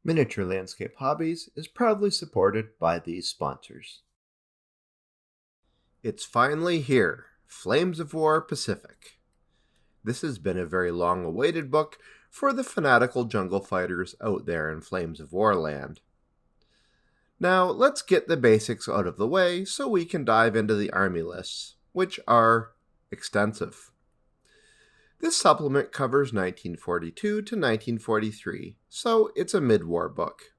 Miniature Landscape Hobbies is proudly supported by these sponsors. It's finally here, Flames of War Pacific. This has been a very long-awaited book for the fanatical jungle fighters out there in Flames of War land. Now, let's get the basics out of the way so we can dive into the army lists, which are extensive. This supplement covers 1942 to 1943, so it's a mid-war book.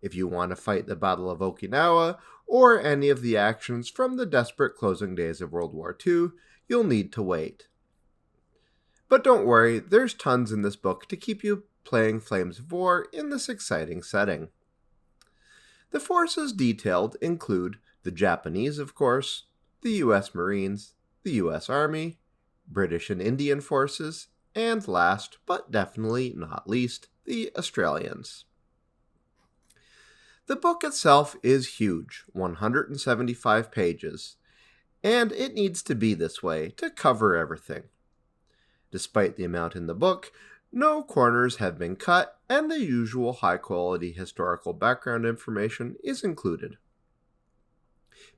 If you want to fight the Battle of Okinawa or any of the actions from the desperate closing days of World War II, you'll need to wait. But don't worry, there's tons in this book to keep you playing Flames of War in this exciting setting. The forces detailed include the Japanese, of course, the US Marines, the US Army, British and Indian forces, and last, but definitely not least, the Australians. The book itself is huge, 175 pages, and it needs to be this way to cover everything. Despite the amount in the book, no corners have been cut, and the usual high-quality historical background information is included.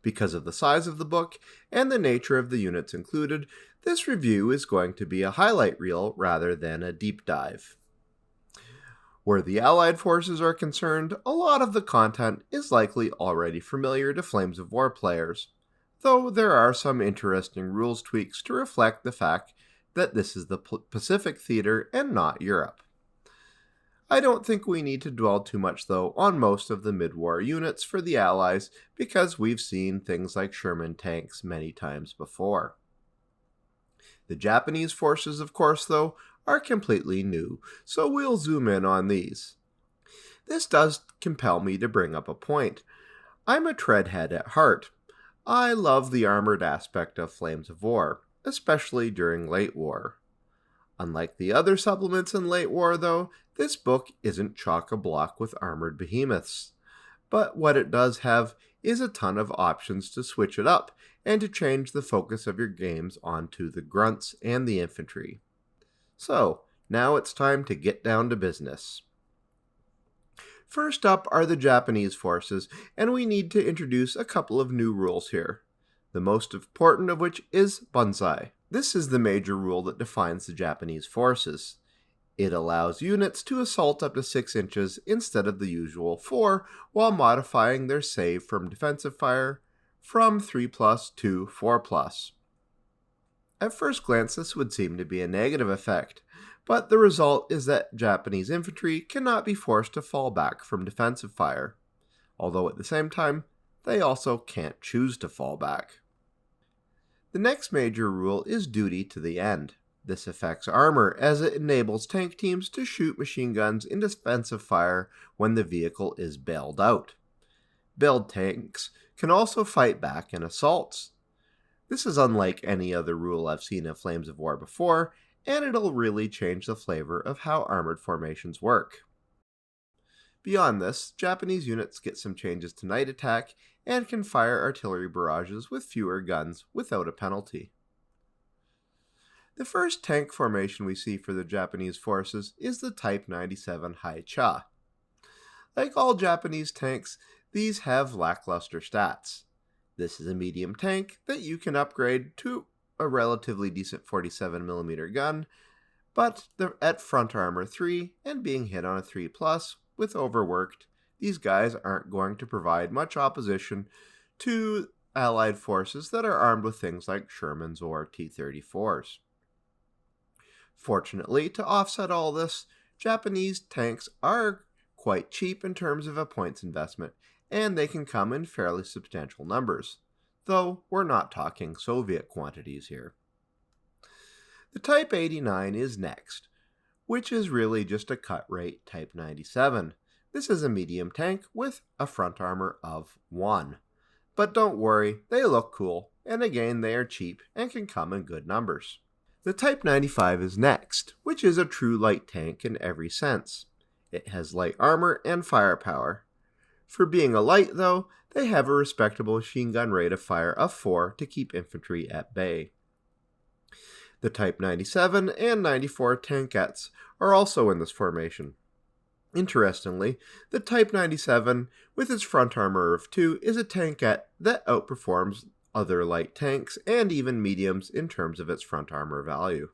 Because of the size of the book and the nature of the units included, this review is going to be a highlight reel rather than a deep dive. Where the Allied forces are concerned, a lot of the content is likely already familiar to Flames of War players, though there are some interesting rules tweaks to reflect the fact that this is the Pacific theater and not Europe. I don't think we need to dwell too much, though, on most of the mid-war units for the Allies, because we've seen things like Sherman tanks many times before. The Japanese forces, of course, though, are completely new, so we'll zoom in on these. This does compel me to bring up a point. I'm a treadhead at heart. I love the armored aspect of Flames of War, especially during late war. Unlike the other supplements in late war, though, this book isn't chock-a-block with armored behemoths. But what it does have is a ton of options to switch it up and to change the focus of your games onto the grunts and the infantry. So, now it's time to get down to business. First up are the Japanese forces, and we need to introduce a couple of new rules here. The most important of which is Banzai. This is the major rule that defines the Japanese forces. It allows units to assault up to 6 inches instead of the usual 4, while modifying their save from defensive fire from 3+ to 4+. At first glance, this would seem to be a negative effect, but the result is that Japanese infantry cannot be forced to fall back from defensive fire, although at the same time, they also can't choose to fall back. The next major rule is duty to the end. This affects armor, as it enables tank teams to shoot machine guns in defensive fire when the vehicle is bailed out. Bailed tanks can also fight back in assaults. This is unlike any other rule I've seen in Flames of War before, and it'll really change the flavor of how armored formations work. Beyond this, Japanese units get some changes to night attack and can fire artillery barrages with fewer guns without a penalty. The first tank formation we see for the Japanese forces is the Type 97 Haicha. Like all Japanese tanks, these have lackluster stats. This is a medium tank that you can upgrade to a relatively decent 47mm gun, but they're at front armor 3 and being hit on a 3+, with overworked, these guys aren't going to provide much opposition to Allied forces that are armed with things like Shermans or T-34s. Fortunately, to offset all this, Japanese tanks are quite cheap in terms of a points investment, and they can come in fairly substantial numbers, though we're not talking Soviet quantities here. The Type 89 is next, which is really just a cut-rate Type 97. This is a medium tank with a front armor of 1. But don't worry, they look cool, and again they are cheap and can come in good numbers. The Type 95 is next, which is a true light tank in every sense. It has light armor and firepower. For being a light, though, they have a respectable machine gun rate of fire of 4 to keep infantry at bay. The Type 97 and 94 tankettes are also in this formation. Interestingly, the Type 97, with its front armor of 2, is a tankette that outperforms other light tanks and even mediums in terms of its front armor value.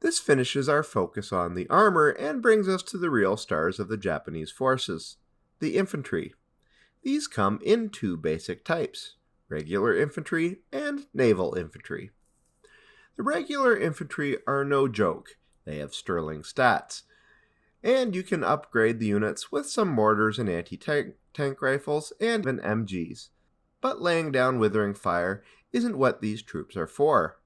This finishes our focus on the armor and brings us to the real stars of the Japanese forces, the infantry. These come in two basic types, regular infantry and naval infantry. The regular infantry are no joke. They have sterling stats, and you can upgrade the units with some mortars and anti-tank rifles and even MGs. But laying down withering fire isn't what these troops are for.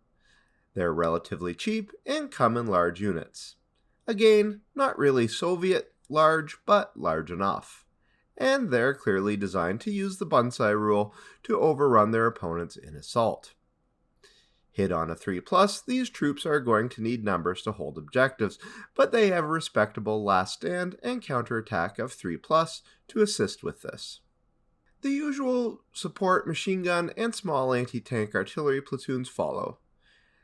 They're relatively cheap and come in large units. Again, not really Soviet large, but large enough. And they're clearly designed to use the Bunzai rule to overrun their opponents in assault. Hit on a 3+, these troops are going to need numbers to hold objectives, but they have a respectable last stand and counterattack of 3+ to assist with this. The usual support machine gun and small anti-tank artillery platoons follow.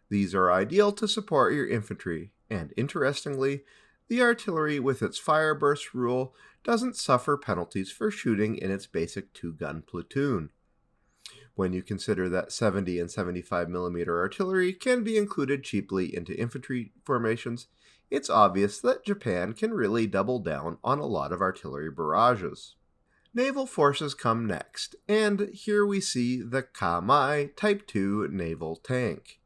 These are ideal to support your infantry, and interestingly, the artillery with its fire burst rule doesn't suffer penalties for shooting in its basic 2-gun platoon. When you consider that 70 and 75mm artillery can be included cheaply into infantry formations, it's obvious that Japan can really double down on a lot of artillery barrages. Naval forces come next, and here we see the Kamai Type 2 naval tank.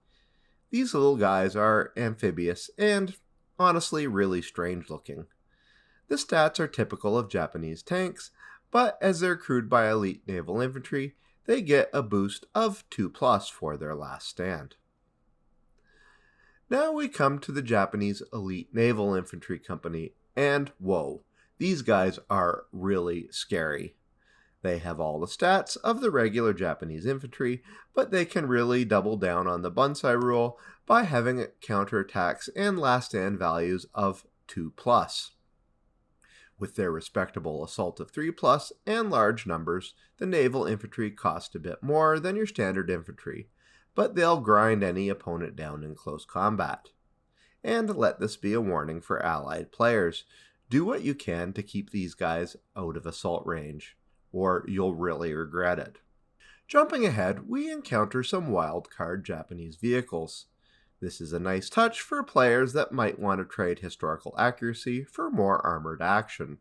These little guys are amphibious and, honestly, really strange looking. The stats are typical of Japanese tanks, but as they're crewed by elite naval infantry, they get a boost of 2+ for their last stand. Now we come to the Japanese Elite Naval Infantry Company, and whoa, these guys are really scary. They have all the stats of the regular Japanese infantry, but they can really double down on the Bunzai rule by having counterattacks and last stand values of 2+. With their respectable assault of 3+ and large numbers, the naval infantry cost a bit more than your standard infantry, but they'll grind any opponent down in close combat. And let this be a warning for allied players. Do what you can to keep these guys out of assault range, or you'll really regret it. Jumping ahead, we encounter some wildcard Japanese vehicles. This is a nice touch for players that might want to trade historical accuracy for more armored action.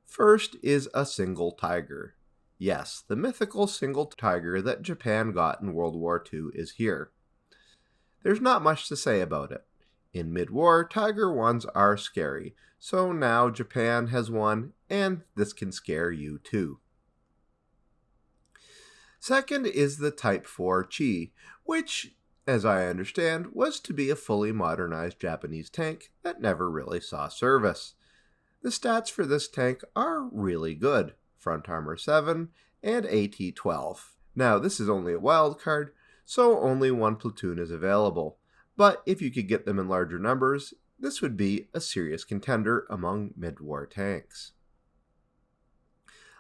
First is a single tiger. Yes, the mythical single tiger that Japan got in World War II is here. There's not much to say about it. In mid-war, Tiger 1s are scary, so now Japan has one, and this can scare you too. Second is the Type 4 Chi, which, as I understand, was to be a fully modernized Japanese tank that never really saw service. The stats for this tank are really good, front armor 7 and AT 12. Now this is only a wild card, so only one platoon is available, but if you could get them in larger numbers, this would be a serious contender among mid-war tanks.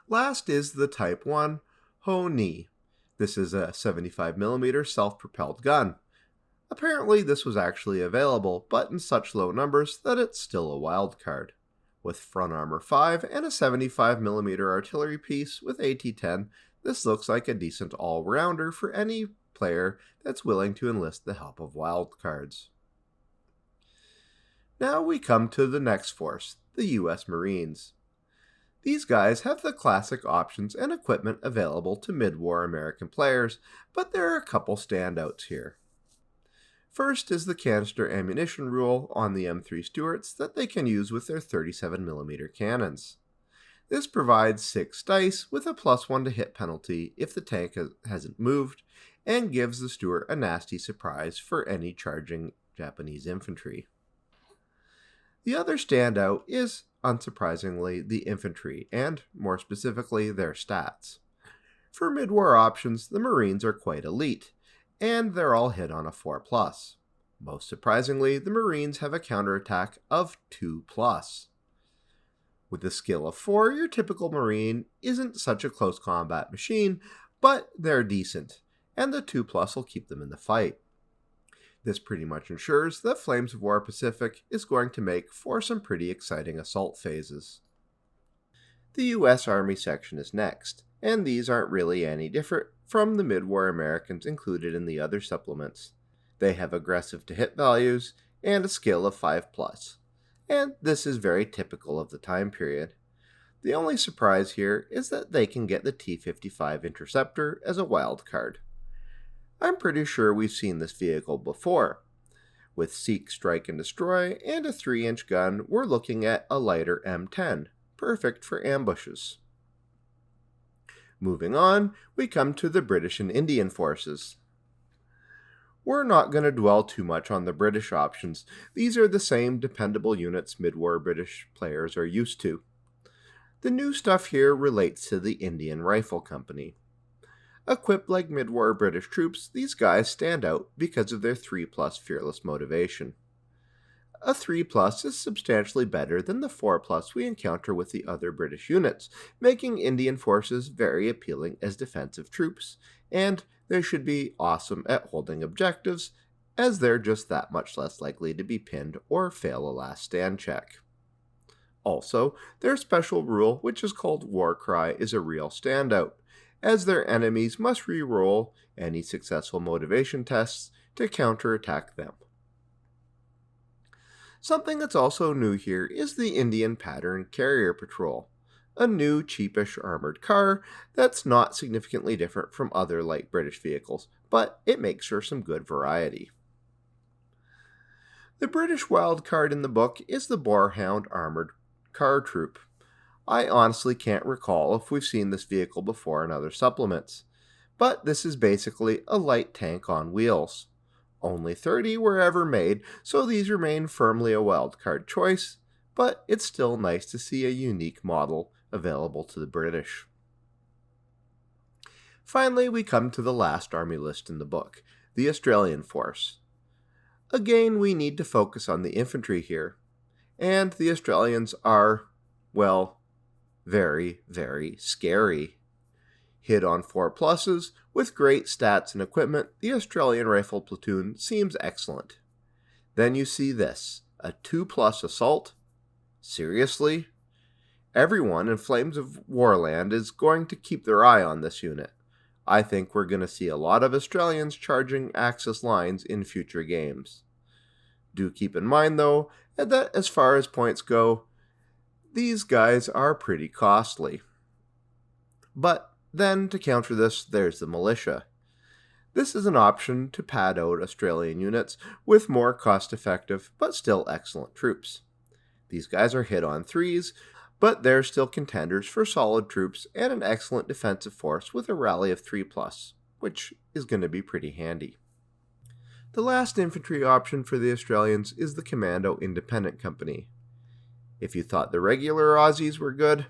Last is the Type 1 Ho-Ni. This is a 75mm self-propelled gun. Apparently this was actually available, but in such low numbers that it's still a wild card. With front armor 5 and a 75mm artillery piece with AT-10, this looks like a decent all-rounder for any player that's willing to enlist the help of wildcards. Now we come to the next force, the US Marines. These guys have the classic options and equipment available to mid-war American players, but there are a couple standouts here. First is the canister ammunition rule on the M3 Stuarts that they can use with their 37mm cannons. This provides 6 dice with a +1 to hit penalty if the tank hasn't moved, and gives the Stuart a nasty surprise for any charging Japanese infantry. The other standout is, unsurprisingly, the infantry, and more specifically their stats. For mid-war options, the Marines are quite elite, and they're all hit on a 4+. Most surprisingly, the Marines have a counterattack of 2+. With a skill of 4, your typical Marine isn't such a close combat machine, but they're decent, and the 2+ will keep them in the fight. This pretty much ensures that Flames of War Pacific is going to make for some pretty exciting assault phases. The US Army section is next, and these aren't really any different from the mid-war Americans included in the other supplements. They have aggressive to hit values and a skill of 5+, and this is very typical of the time period. The only surprise here is that they can get the T-55 Interceptor as a wild card. I'm pretty sure we've seen this vehicle before. With Seek, Strike, and Destroy and a 3-inch gun, we're looking at a lighter M10, perfect for ambushes. Moving on, we come to the British and Indian forces. We're not going to dwell too much on the British options. These are the same dependable units mid-war British players are used to. The new stuff here relates to the Indian Rifle Company. Equipped like mid-war British troops, these guys stand out because of their 3+ fearless motivation. A 3+ is substantially better than the 4+ we encounter with the other British units, making Indian forces very appealing as defensive troops, and they should be awesome at holding objectives, as they're just that much less likely to be pinned or fail a last stand check. Also, their special rule, which is called War Cry, is a real standout, as their enemies must re-roll any successful motivation tests to counterattack them. Something that's also new here is the Indian Pattern Carrier Patrol, a new cheapish armored car that's not significantly different from other light British vehicles, but it makes for some good variety. The British wild card in the book is the Boarhound Armored Car Troop. I honestly can't recall if we've seen this vehicle before in other supplements, but this is basically a light tank on wheels. Only 30 were ever made, so these remain firmly a wildcard choice, but it's still nice to see a unique model available to the British. Finally, we come to the last army list in the book, the Australian Force. Again, we need to focus on the infantry here, and the Australians are, well, very, very scary. Hit on 4+, with great stats and equipment, the Australian Rifle Platoon seems excellent. Then you see this, a 2+ assault? Seriously? Everyone in Flames of Warland is going to keep their eye on this unit. I think we're going to see a lot of Australians charging Axis lines in future games. Do keep in mind, though, that as far as points go, these guys are pretty costly. But then, to counter this, there's the militia. This is an option to pad out Australian units with more cost-effective but still excellent troops. These guys are hit on 3s, but they're still contenders for solid troops and an excellent defensive force with a rally of 3+, which is going to be pretty handy. The last infantry option for the Australians is the Commando Independent Company. If you thought the regular Aussies were good,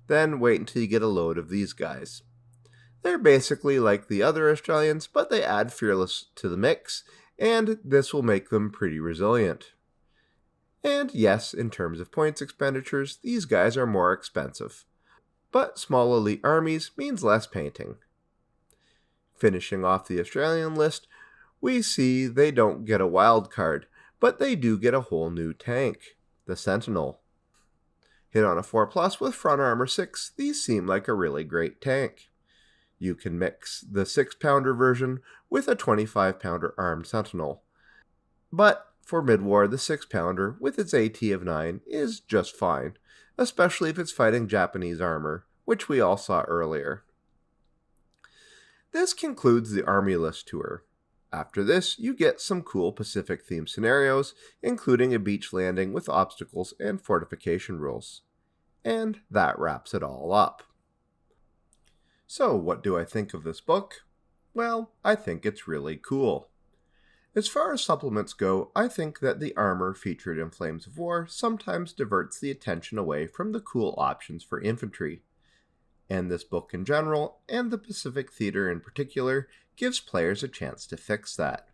then wait until you get a load of these guys. They're basically like the other Australians, but they add fearless to the mix, and this will make them pretty resilient. And yes, in terms of points expenditures, these guys are more expensive. But small elite armies means less painting. Finishing off the Australian list, we see they don't get a wild card, but they do get a whole new tank, the Sentinel. Hit on a 4+ with front armor 6, these seem like a really great tank. You can mix the 6-pounder version with a 25-pounder armed Sentinel. But for mid-war, the 6-pounder with its AT of 9 is just fine, especially if it's fighting Japanese armor, which we all saw earlier. This concludes the Army List tour. After this, you get some cool Pacific-themed scenarios, including a beach landing with obstacles and fortification rules. And that wraps it all up. So, what do I think of this book? Well, I think it's really cool. As far as supplements go, I think that the armor featured in Flames of War sometimes diverts the attention away from the cool options for infantry. And this book in general, and the Pacific Theater in particular, gives players a chance to fix that.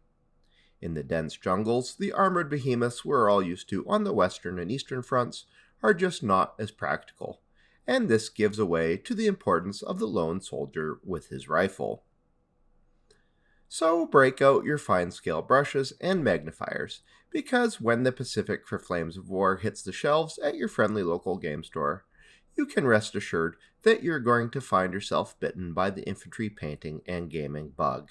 In the dense jungles, the armored behemoths we're all used to on the western and eastern fronts are just not as practical, and this gives away to the importance of the lone soldier with his rifle. So break out your fine scale brushes and magnifiers, because when the Pacific for Flames of War hits the shelves at your friendly local game store, you can rest assured that you're going to find yourself bitten by the infantry painting and gaming bug.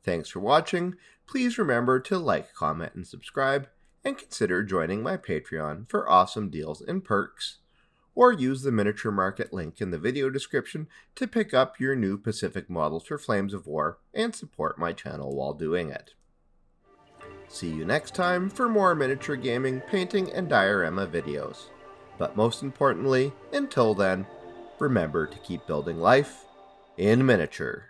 Thanks for watching. Please remember to like, comment, and subscribe, and consider joining my Patreon for awesome deals and perks. Or use the miniature market link in the video description to pick up your new Pacific models for Flames of War and support my channel while doing it. See you next time for more miniature gaming, painting, and diorama videos. But most importantly, until then, remember to keep building life in miniature.